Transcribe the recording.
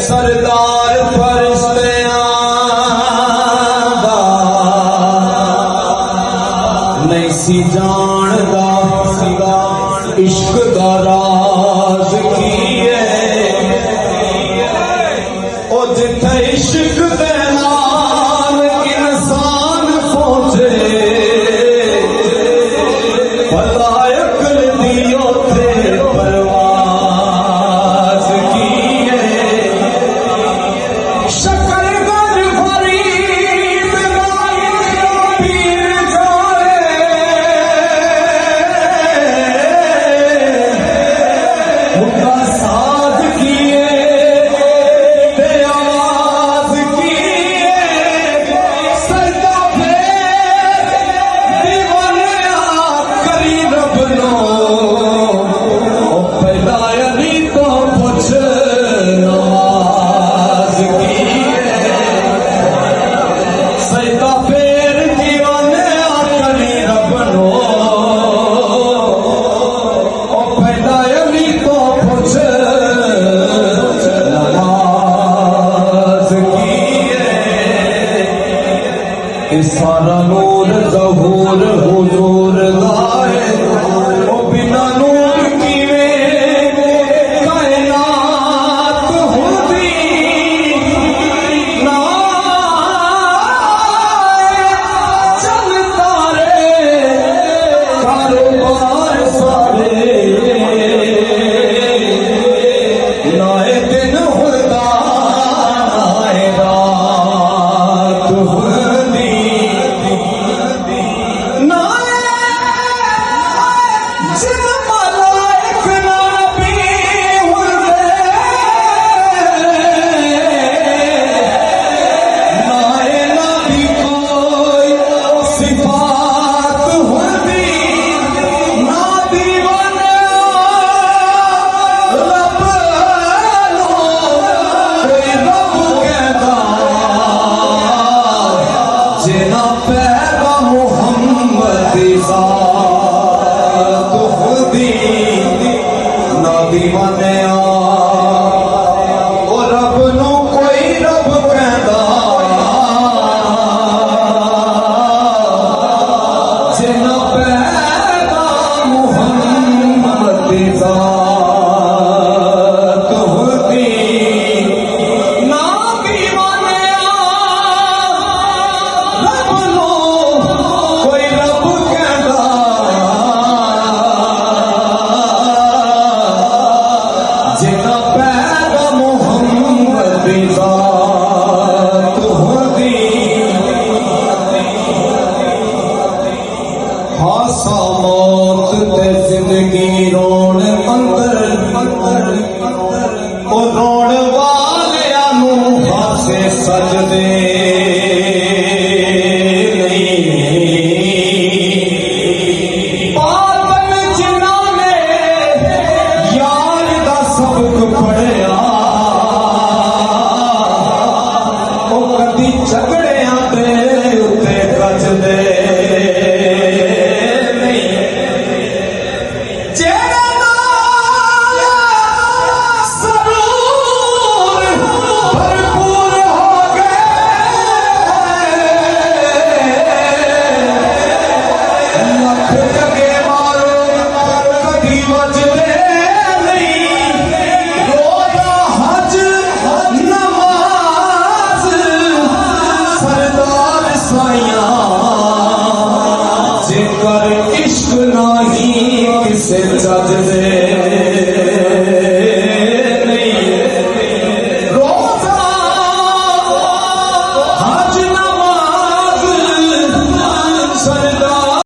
सरदार फरिश्तियां दा नहीं सी जानदा इश्क दा राज की है ओ जिथे इश्क दे नाल इंसान पहुंचे पता अकल दी ओथे परवाज की है। शकरगंज फरीद पीर जाए उनका साथ किए ते आवाज किए सजदा पे दीवाने करी रब नो ओ पैदा अली तो पुछ नवाज किए सजदा फेर दीवाने करी रब नो ओ पैदा अली तो पुछ नवाज किए। सारा नूर ज़हूर हुजूर गाए ओ बिना नूर किवें कायनात होती ना चल तारे कारोबार सारे नाए दिन हुदा नाए रात हुंदी जिन मलाइक नबी हुंदे नाए नबी कोई सिफात हुंदी ना दीवाने रब नो कोई रब कहदा जिना पैदा मुहम्मद ज़ात खुदी ना दीवाने ओ रब नो कोई रब कहदा जिना पैदा मुहम्मद ज़ात खुदी ना दीवाने रब नो कोई रब कहदा जिना पैदा मुहम्मद ज़ात हुंदी। हासा मौत ते जिंदगी रोण अंदर ओ रोण वालियां नू हासे सजदे पावन जिन्हां ने यार दा सबक पढ़िया ओ कदी झगड़ियां दे उत्ते गजदे नहीं जेड़ा नाल सरूर भरपूर हो गए लख जगे मारो कदी वजदे नहीं रोजा हज नमाज सरदार साइयां जेकर इश्क नहीं किसे जज दे